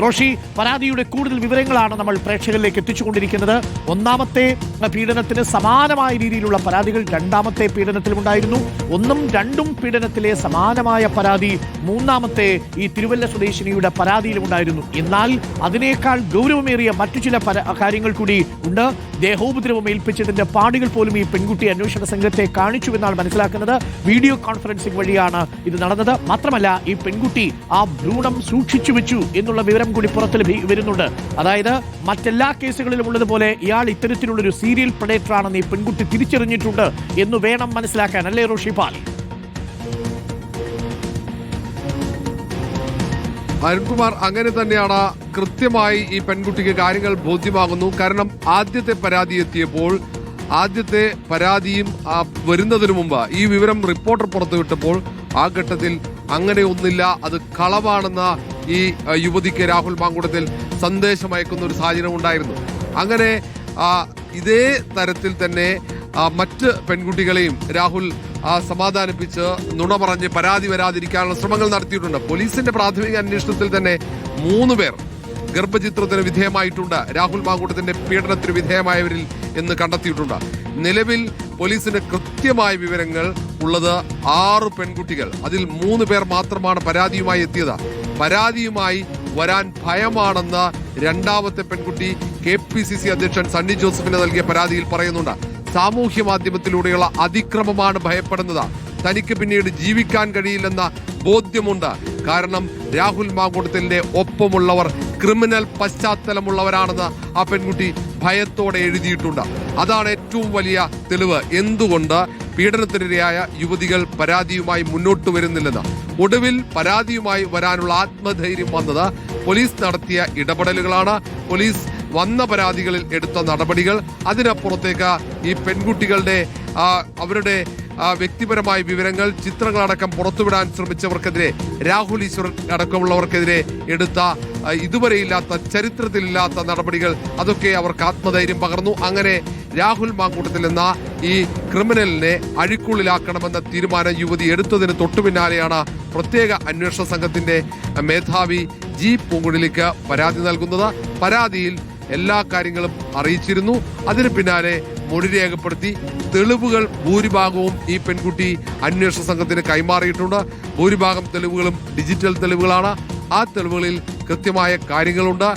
റോഷി, പരാതിയുടെ കൂടുതൽ വിവരങ്ങളാണ് നമ്മൾ പ്രേക്ഷകരിലേക്ക് എത്തിച്ചുകൊണ്ടിരിക്കുന്നത്. ഒന്നാമത്തെ പീഡനത്തിന് സമാനമായ രീതിയിലുള്ള പരാതികൾ രണ്ടാമത്തെ പീഡനത്തിലുണ്ടായിരുന്നു. ഒന്നും രണ്ടും പീഡനത്തിലെ സമാനമായ പരാതി മൂന്നാമത്തെ ഈ തിരുവല്ല സ്വദേശിനിയുടെ പരാതിയിലുമുണ്ടായിരുന്നു. എന്നാൽ അതിനേക്കാൾ ഗൗരവമേറിയ മറ്റു ചില കാര്യങ്ങൾ കൂടി ഉണ്ട്. ദേഹോപദ്രവം ഏൽപ്പിച്ചതിന്റെ പാടുകൾ പോലും ഈ പെൺകുട്ടി അന്വേഷണ സംഘത്തെ കാണിച്ചുവെന്നാണ് മനസ്സിലാക്കുന്നത്. വീഡിയോ കോൺഫറൻസിംഗ് വഴിയാണ് ഇത് നടന്നത്. മാത്രമല്ല, ഈ പെൺകുട്ടി ആ ഭ്രൂണം സൂക്ഷിച്ചു വെച്ചു എന്നുള്ള വിവരം കൂടി പുറത്ത് വരുന്നുണ്ട്. അതായത് മറ്റെല്ലാ കേസുകളിലും ഉള്ളതുപോലെ ഇയാൾ ഇത്തരത്തിലുള്ളൊരു സീരിയൽ പ്രഡേറ്റർ ആണെന്ന് ഈ പെൺകുട്ടി തിരിച്ചറിഞ്ഞിട്ടുണ്ട് എന്ന് വേണം മനസ്സിലാക്കാൻ, അല്ലേ റോഷിപാൽ? അരുൺകുമാർ, അങ്ങനെ തന്നെയാണ്. കൃത്യമായി ഈ പെൺകുട്ടിക്ക് കാര്യങ്ങൾ ബോധ്യമാകുന്നു. കാരണം ആദ്യത്തെ പരാതി എത്തിയപ്പോൾ, ആദ്യത്തെ പരാതിയും വരുന്നതിനു മുമ്പ് ഈ വിവരം റിപ്പോർട്ടർ പുറത്തുവിട്ടപ്പോൾ ആ ഘട്ടത്തിൽ അങ്ങനെ ഒന്നില്ല, അത് കളവാണെന്ന ഈ യുവതിക്ക് രാഹുൽ മാങ്കൂട്ടത്തിൽ സന്ദേശം അയക്കുന്ന ഒരു സാഹചര്യം ഉണ്ടായിരുന്നു. അങ്ങനെ ഇതേ തരത്തിൽ തന്നെ മറ്റ് പെൺകുട്ടികളെയും രാഹുൽ സമാധാനിപ്പിച്ച് നുണ പറഞ്ഞ് പരാതി വരാതിരിക്കാനുള്ള ശ്രമങ്ങൾ നടത്തിയിട്ടുണ്ട്. പോലീസിന്റെ പ്രാഥമിക അന്വേഷണത്തിൽ തന്നെ 3 പേർ ഗർഭചിത്രത്തിന് വിധേയമായിട്ടുണ്ട്, രാഹുൽ മാങ്കൂട്ടത്തിന്റെ പീഡനത്തിന് വിധേയമായവരിൽ എന്ന് കണ്ടെത്തിയിട്ടുണ്ട്. നിലവിൽ പോലീസിന് കൃത്യമായ വിവരങ്ങൾ ഉള്ളത് 6 പെൺകുട്ടികൾ, അതിൽ 3 പേർ മാത്രമാണ് പരാതിയുമായി എത്തിയത്. പരാതിയുമായി വരാൻ ഭയമാണെന്ന് രണ്ടാമത്തെ പെൺകുട്ടി KPCC അധ്യക്ഷൻ സണ്ണി ജോസഫിന് നൽകിയ പരാതിയിൽ പറയുന്നുണ്ട്. സാമൂഹ്യ മാധ്യമത്തിലൂടെയുള്ള അതിക്രമമാണ് ഭയപ്പെടുന്നത്, തനിക്ക് പിന്നീട് ജീവിക്കാൻ കഴിയില്ലെന്ന ബോധ്യമുണ്ട്. കാരണം രാഹുൽ മാങ്കൂട്ടത്തിന്റെ ഒപ്പമുള്ളവർ ക്രിമിനൽ പശ്ചാത്തലമുള്ളവരാണെന്ന് ആ പെൺകുട്ടി ഭയത്തോടെ എഴുതിയിട്ടുണ്ട്. അതാണ് ഏറ്റവും വലിയ തെളിവ് എന്തുകൊണ്ട് പീഡനത്തിനിരയായ യുവതികൾ പരാതിയുമായി മുന്നോട്ട് വരുന്നില്ലെന്ന്. ഒടുവിൽ പരാതിയുമായി വരാനുള്ള ആത്മധൈര്യം വന്നത് പോലീസ് നടത്തിയ ഇടപെടലുകളാണ്, പോലീസ് വന്ന പരാതികളിൽ എടുത്ത നടപടികൾ. അതിനപ്പുറത്തേക്ക് ഈ പെൺകുട്ടികളുടെ അവരുടെ വ്യക്തിപരമായ വിവരങ്ങൾ, ചിത്രങ്ങളടക്കം പുറത്തുവിടാൻ ശ്രമിച്ചവർക്കെതിരെ, രാഹുൽ ഈശ്വർ അടക്കമുള്ളവർക്കെതിരെ എടുത്ത ഇതുവരെയില്ലാത്ത, ചരിത്രത്തിലില്ലാത്ത നടപടികൾ, അതൊക്കെ അവർക്ക് ആത്മധൈര്യം പകർന്നു. അങ്ങനെ രാഹുൽ മാങ്കൂട്ടത്തിൽ എന്ന ഈ ക്രിമിനലിനെ അഴിക്കുള്ളിലാക്കണമെന്ന തീരുമാനം യുവതി എടുത്തതിന് തൊട്ടു പിന്നാലെയാണ് പ്രത്യേക അന്വേഷണ സംഘത്തിന്റെ മേധാവി ജി പൂങ്കുഴലിക്ക് പരാതി നൽകുന്നത്. പരാതിയിൽ എല്ലാ കാര്യങ്ങളും അറിയിച്ചിരുന്നു. അതിന് പിന്നാലെ മൊഴി രേഖപ്പെടുത്തി തെളിവുകൾ ഭൂരിഭാഗവും ഈ പെൺകുട്ടി അന്വേഷണ സംഘത്തിന് കൈമാറിയിട്ടുണ്ട്. ഭൂരിഭാഗം തെളിവുകളും ഡിജിറ്റൽ തെളിവുകളാണ്. ആ തെളിവുകളിൽ കൃത്യമായ കാര്യങ്ങളുണ്ട്.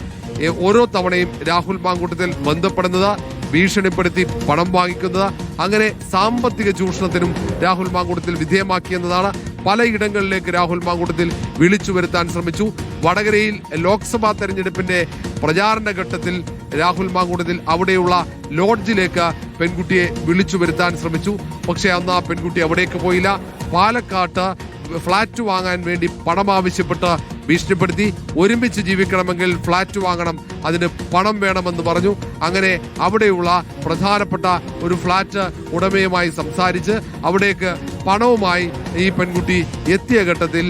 ഓരോ തവണയും രാഹുൽ മാങ്കൂട്ടത്തിൽ ബന്ധപ്പെടുന്നത്, ഭീഷണിപ്പെടുത്തി പണം വാങ്ങിക്കുന്നത്, അങ്ങനെ സാമ്പത്തിക ചൂഷണത്തിനും രാഹുൽ മാങ്കൂട്ടത്തിൽ വിധേയമാക്കിയെന്നതാണ്. പലയിടങ്ങളിലേക്ക് രാഹുൽ മാങ്കൂട്ടത്തിൽ വിളിച്ചു വരുത്താൻ ശ്രമിച്ചു. വടകരയിൽ ലോക്സഭാ തെരഞ്ഞെടുപ്പിന്റെ പ്രചാരണ ഘട്ടത്തിൽ രാഹുൽ മാങ്കൂട്ടത്തിൽ അവിടെയുള്ള ലോഡ്ജിലേക്ക് പെൺകുട്ടിയെ വിളിച്ചു വരുത്താൻ ശ്രമിച്ചു. പക്ഷെ അന്ന് ആ പെൺകുട്ടി അവിടേക്ക് പോയില്ല. പാലക്കാട്ട് ഫ്ളാറ്റ് വാങ്ങാൻ വേണ്ടി പണം ആവശ്യപ്പെട്ട് ഭീഷണിപ്പെടുത്തി. ഒരുമിച്ച് ജീവിക്കണമെങ്കിൽ ഫ്ളാറ്റ് വാങ്ങണം, അതിന് പണം വേണമെന്ന് പറഞ്ഞു. അങ്ങനെ അവിടെയുള്ള പ്രധാനപ്പെട്ട ഒരു ഫ്ളാറ്റ് ഉടമയുമായി സംസാരിച്ച് അവിടേക്ക് പണവുമായി ഈ പെൺകുട്ടി എത്തിയ ഘട്ടത്തിൽ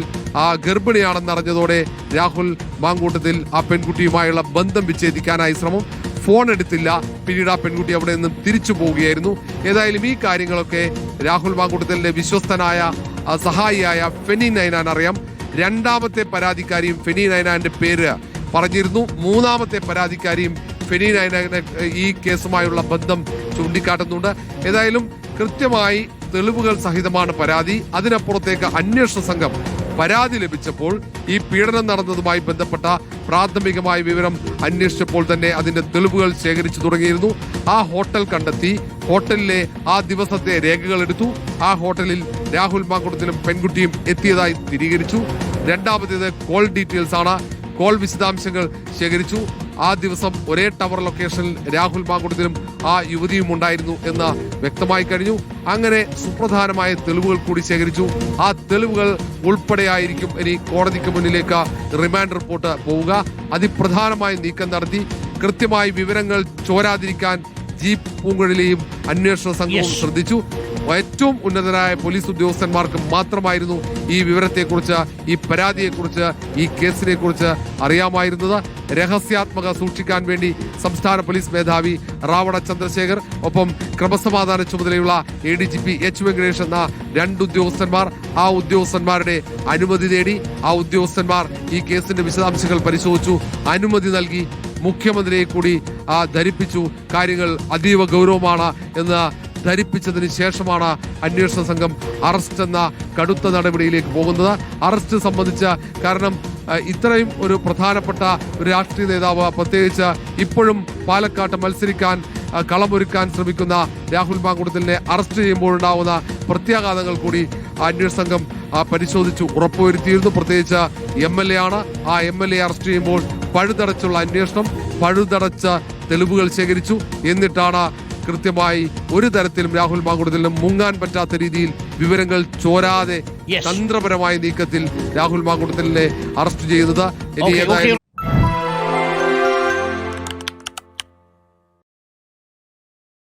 ഗർഭിണിയാണെന്നറിഞ്ഞതോടെ രാഹുൽ മാങ്കൂട്ടത്തിൽ ആ പെൺകുട്ടിയുമായുള്ള ബന്ധം വിച്ഛേദിക്കാനായി ശ്രമം. ഫോൺ എടുത്തില്ല. പിന്നീട് ആ പെൺകുട്ടി അവിടെ നിന്നും തിരിച്ചു പോവുകയായിരുന്നു. ഏതായാലും ഈ കാര്യങ്ങളൊക്കെ രാഹുൽ മാങ്കൂട്ടത്തിന്റെ വിശ്വസ്തനായ സഹായിയായ ഫെനി നൈനാൻ അറിയാം. രണ്ടാമത്തെ പരാതിക്കാരിയും ഫെനി നൈനാന്റെ പേര് പറഞ്ഞിരുന്നു. മൂന്നാമത്തെ പരാതിക്കാരിയും ഫെനി നൈനാന്റെ ഈ കേസുമായുള്ള ബന്ധം ചൂണ്ടിക്കാട്ടുന്നുണ്ട്. ഏതായാലും കൃത്യമായി തെളിവുകൾ സഹിതമാണ് പരാതി. അതിനപ്പുറത്തേക്ക് അന്വേഷണ സംഘം പരാതി ലഭിച്ചപ്പോൾ ഈ പീഡനം നടന്നതുമായി ബന്ധപ്പെട്ട പ്രാഥമികമായ വിവരം അന്വേഷിച്ചപ്പോൾ തന്നെ അതിന്റെ തെളിവുകൾ ശേഖരിച്ചു തുടങ്ങിയിരുന്നു. ആ ഹോട്ടൽ കണ്ടെത്തി. ഹോട്ടലിലെ ആ ദിവസത്തെ രേഖകൾ എടുത്തു. ആ ഹോട്ടലിൽ രാഹുൽ മാങ്കൂട്ടത്തിലും പെൺകുട്ടിയും എത്തിയതായി സ്ഥിരീകരിച്ചു. രണ്ടാമത്തേത് കോൾ ഡീറ്റെയിൽസ് ആണ്. കോൾ വിശദാംശങ്ങൾ ശേഖരിച്ചു. ആ ദിവസം ഒരേ ടവർ ലൊക്കേഷനിൽ രാഹുൽ മാങ്കൂട്ടത്തിലും ആ യുവതിയും ഉണ്ടായിരുന്നു എന്ന് വ്യക്തമായി കഴിഞ്ഞു. അങ്ങനെ സുപ്രധാനമായ തെളിവുകൾ കൂടി ശേഖരിച്ചു. ആ തെളിവുകൾ ഉൾപ്പെടെയായിരിക്കും ഇനി കോടതിക്ക് മുന്നിലേക്ക് റിമാൻഡ് റിപ്പോർട്ട് പോവുക. അതിപ്രധാനമായ നീക്കം നടത്തി കൃത്യമായി വിവരങ്ങൾ ചോരാതിരിക്കാൻ ജി പൂങ്കുഴലിയും അന്വേഷണ സംഘവും ശ്രദ്ധിച്ചു. ഏറ്റവും ഉന്നതരായ പോലീസ് ഉദ്യോഗസ്ഥന്മാർക്ക് മാത്രമായിരുന്നു ഈ വിവരത്തെക്കുറിച്ച്, ഈ പരാതിയെക്കുറിച്ച്, ഈ കേസിനെ കുറിച്ച് അറിയാമായിരുന്നത്. രഹസ്യാത്മക സൂക്ഷിക്കാൻ വേണ്ടി സംസ്ഥാന പോലീസ് മേധാവി റാവണ ചന്ദ്രശേഖർ, ഒപ്പം ക്രമസമാധാന ചുമതലയുള്ള ADGP H വെങ്കടേഷ് എന്ന 2 ഉദ്യോഗസ്ഥന്മാർ, ആ ഉദ്യോഗസ്ഥന്മാരുടെ അനുമതി തേടി. ആ ഉദ്യോഗസ്ഥന്മാർ ഈ കേസിന്റെ വിശദാംശങ്ങൾ പരിശോധിച്ചു, അനുമതി നൽകി, മുഖ്യമന്ത്രിയെ കൂടി ധരിപ്പിച്ചു കാര്യങ്ങൾ അതീവ ഗൗരവമാണ് എന്ന് ധരിപ്പിച്ചതിന് ശേഷമാണ് അന്വേഷണ സംഘം അറസ്റ്റ് എന്ന കടുത്ത നടപടിയിലേക്ക് പോകുന്നത്. അറസ്റ്റ് സംബന്ധിച്ച കാരണം ഇത്രയും ഒരു പ്രധാനപ്പെട്ട ഒരു രാഷ്ട്രീയ നേതാവ്, പ്രത്യേകിച്ച് ഇപ്പോഴും പാലക്കാട്ട് മത്സരിക്കാൻ കളമൊരുക്കാൻ ശ്രമിക്കുന്ന രാഹുൽ മാങ്കൂട്ടത്തിലിനെ അറസ്റ്റ് ചെയ്യുമ്പോഴുണ്ടാവുന്ന പ്രത്യാഘാതങ്ങൾ കൂടി അന്വേഷണ സംഘം പരിശോധിച്ചു ഉറപ്പുവരുത്തിയിരുന്നു. പ്രത്യേകിച്ച് MLA ആണ്. ആ MLA അറസ്റ്റ് ചെയ്യുമ്പോൾ പഴുതടച്ചുള്ള അന്വേഷണം, പഴുതടച്ച തെളിവുകൾ ശേഖരിച്ചു. എന്നിട്ടാണ് കൃത്യമായി ഒരു തരത്തിലും രാഹുൽ മാങ്കൂട്ടത്തിന് മുങ്ങാൻ പറ്റാത്ത രീതിയിൽ വിവരങ്ങൾ ചോരാതെ തന്ത്രപരമായ നീക്കത്തിൽ രാഹുൽ മാങ്കൂട്ടത്തിലിനെ അറസ്റ്റ് ചെയ്യുന്നത്. ഇനി